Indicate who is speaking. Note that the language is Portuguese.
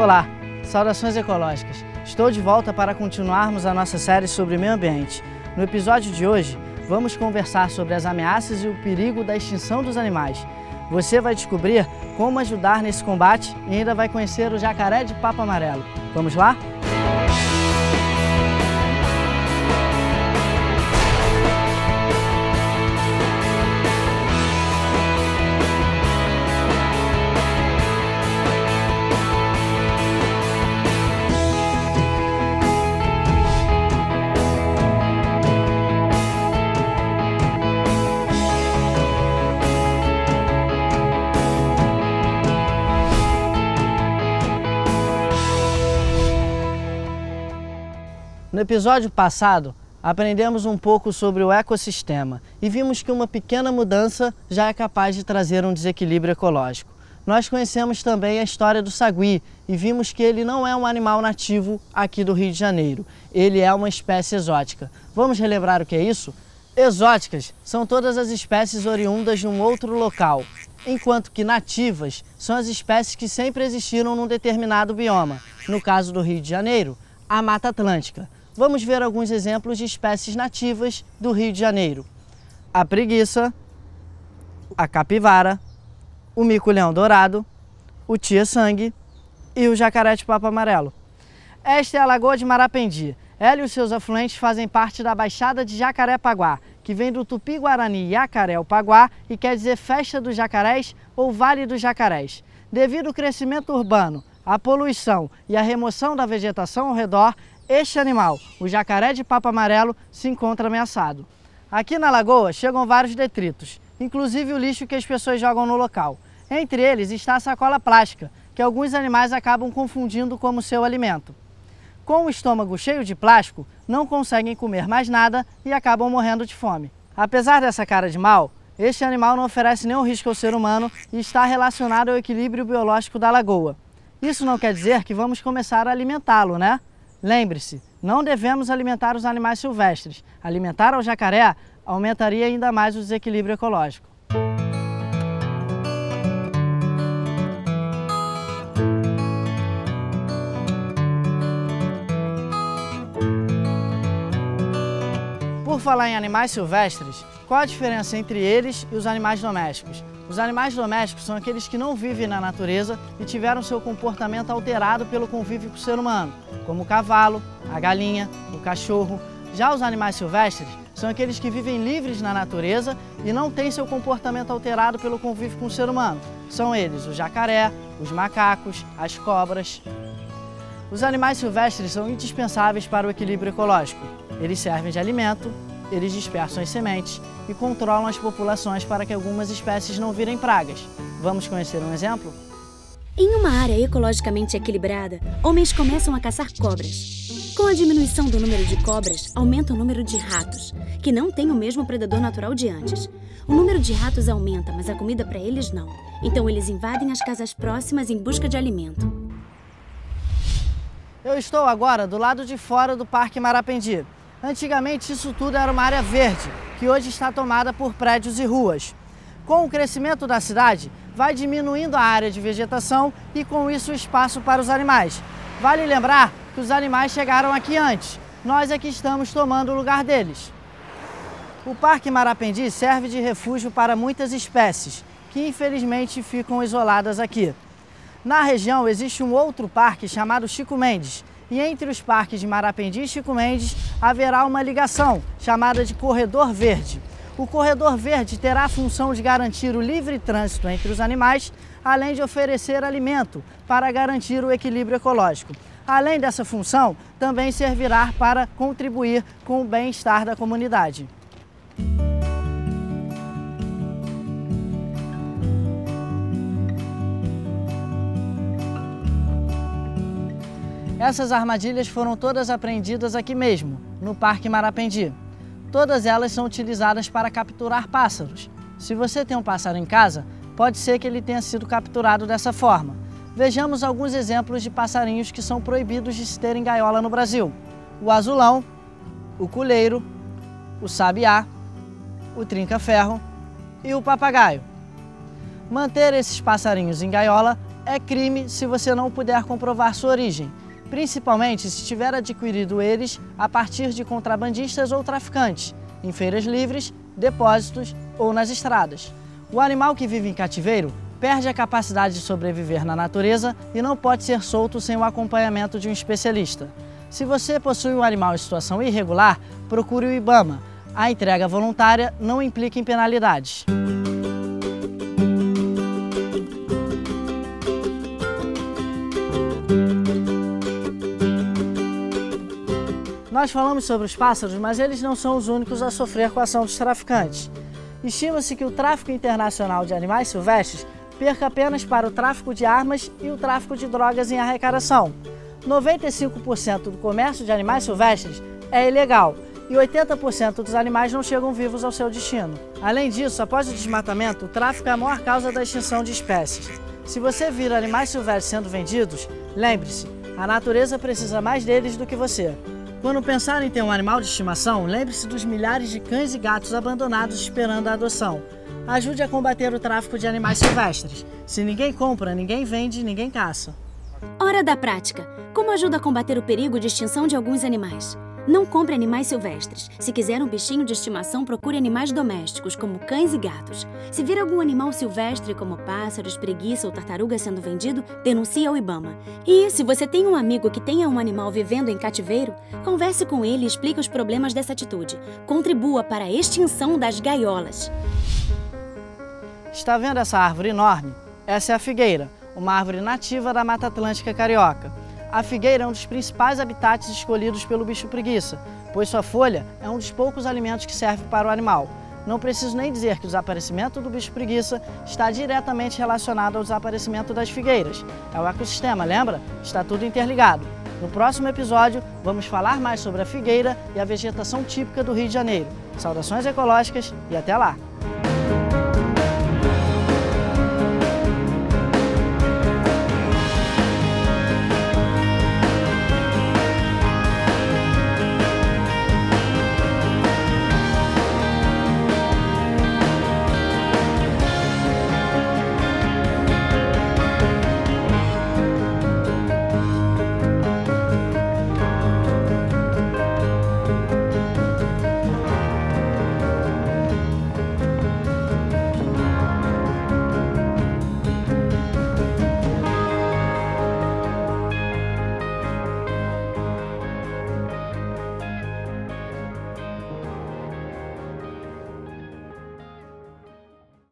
Speaker 1: Olá, saudações ecológicas. Estou de volta para continuarmos a nossa série sobre meio ambiente. No episódio de hoje, vamos conversar sobre as ameaças e o perigo da extinção dos animais. Você vai descobrir como ajudar nesse combate e ainda vai conhecer o jacaré de papo amarelo. Vamos lá? No episódio passado, aprendemos um pouco sobre o ecossistema e vimos que uma pequena mudança já é capaz de trazer um desequilíbrio ecológico. Nós conhecemos também a história do sagui e vimos que ele não é um animal nativo aqui do Rio de Janeiro. Ele é uma espécie exótica. Vamos relembrar o que é isso? Exóticas são todas as espécies oriundas de um outro local, enquanto que nativas são as espécies que sempre existiram num determinado bioma. No caso do Rio de Janeiro, a Mata Atlântica. Vamos ver alguns exemplos de espécies nativas do Rio de Janeiro. A preguiça, a capivara, o mico-leão dourado, o tia-sangue e o jacaré de papo amarelo. Esta é a Lagoa de Marapendi. Ela e os seus afluentes fazem parte da Baixada de Jacarepaguá, que vem do Tupi-Guarani Yacaré-Paguá e quer dizer Festa dos Jacarés ou Vale dos Jacarés. Devido ao crescimento urbano, a poluição e a remoção da vegetação ao redor, este animal, o jacaré de papo amarelo, se encontra ameaçado. Aqui na lagoa chegam vários detritos, inclusive o lixo que as pessoas jogam no local. Entre eles está a sacola plástica, que alguns animais acabam confundindo como seu alimento. Com o estômago cheio de plástico, não conseguem comer mais nada e acabam morrendo de fome. Apesar dessa cara de mal, este animal não oferece nenhum risco ao ser humano e está relacionado ao equilíbrio biológico da lagoa. Isso não quer dizer que vamos começar a alimentá-lo, né? Lembre-se, não devemos alimentar os animais silvestres. Alimentar ao jacaré aumentaria ainda mais o desequilíbrio ecológico. Por falar em animais silvestres, qual a diferença entre eles e os animais domésticos? Os animais domésticos são aqueles que não vivem na natureza e tiveram seu comportamento alterado pelo convívio com o ser humano, como o cavalo, a galinha, o cachorro. Já os animais silvestres são aqueles que vivem livres na natureza e não têm seu comportamento alterado pelo convívio com o ser humano. São eles o jacaré, os macacos, as cobras. Os animais silvestres são indispensáveis para o equilíbrio ecológico. Eles servem de alimento, eles dispersam as sementes e controlam as populações para que algumas espécies não virem pragas. Vamos conhecer um exemplo?
Speaker 2: Em uma área ecologicamente equilibrada, homens começam a caçar cobras. Com a diminuição do número de cobras, aumenta o número de ratos, que não têm o mesmo predador natural de antes. O número de ratos aumenta, mas a comida para eles não. Então eles invadem as casas próximas em busca de alimento.
Speaker 1: Eu estou agora do lado de fora do Parque Marapendi. Antigamente isso tudo era uma área verde, que hoje está tomada por prédios e ruas. Com o crescimento da cidade, vai diminuindo a área de vegetação e com isso o espaço para os animais. Vale lembrar que os animais chegaram aqui antes, nós é que estamos tomando o lugar deles. O Parque Marapendi serve de refúgio para muitas espécies, que infelizmente ficam isoladas aqui. Na região existe um outro parque chamado Chico Mendes, e entre os parques de Marapendi e Chico Mendes haverá uma ligação chamada de Corredor Verde. O Corredor Verde terá a função de garantir o livre trânsito entre os animais, além de oferecer alimento para garantir o equilíbrio ecológico. Além dessa função, também servirá para contribuir com o bem-estar da comunidade. Essas armadilhas foram todas apreendidas aqui mesmo, no Parque Marapendi. Todas elas são utilizadas para capturar pássaros. Se você tem um pássaro em casa, pode ser que ele tenha sido capturado dessa forma. Vejamos alguns exemplos de passarinhos que são proibidos de se ter em gaiola no Brasil. O azulão, o culeiro, o sabiá, o trinca-ferro e o papagaio. Manter esses passarinhos em gaiola é crime se você não puder comprovar sua origem, principalmente se tiver adquirido eles a partir de contrabandistas ou traficantes, em feiras livres, depósitos ou nas estradas. O animal que vive em cativeiro perde a capacidade de sobreviver na natureza e não pode ser solto sem o acompanhamento de um especialista. Se você possui um animal em situação irregular, procure o IBAMA. A entrega voluntária não implica em penalidades. Nós falamos sobre os pássaros, mas eles não são os únicos a sofrer com a ação dos traficantes. Estima-se que o tráfico internacional de animais silvestres perca apenas para o tráfico de armas e o tráfico de drogas em arrecadação. 95% do comércio de animais silvestres é ilegal e 80% dos animais não chegam vivos ao seu destino. Além disso, após o desmatamento, o tráfico é a maior causa da extinção de espécies. Se você vir animais silvestres sendo vendidos, lembre-se, a natureza precisa mais deles do que você. Quando pensar em ter um animal de estimação, lembre-se dos milhares de cães e gatos abandonados esperando a adoção. Ajude a combater o tráfico de animais silvestres. Se ninguém compra, ninguém vende, ninguém caça.
Speaker 2: Hora da prática. Como ajuda a combater o perigo de extinção de alguns animais? Não compre animais silvestres. Se quiser um bichinho de estimação, procure animais domésticos, como cães e gatos. Se vir algum animal silvestre, como pássaros, preguiça ou tartaruga sendo vendido, denuncie ao IBAMA. E, se você tem um amigo que tenha um animal vivendo em cativeiro, converse com ele e explique os problemas dessa atitude. Contribua para a extinção das gaiolas.
Speaker 1: Está vendo essa árvore enorme? Essa é a figueira, uma árvore nativa da Mata Atlântica Carioca. A figueira é um dos principais habitats escolhidos pelo bicho preguiça, pois sua folha é um dos poucos alimentos que serve para o animal. Não preciso nem dizer que o desaparecimento do bicho preguiça está diretamente relacionado ao desaparecimento das figueiras. É o ecossistema, lembra? Está tudo interligado. No próximo episódio, vamos falar mais sobre a figueira e a vegetação típica do Rio de Janeiro. Saudações ecológicas e até lá!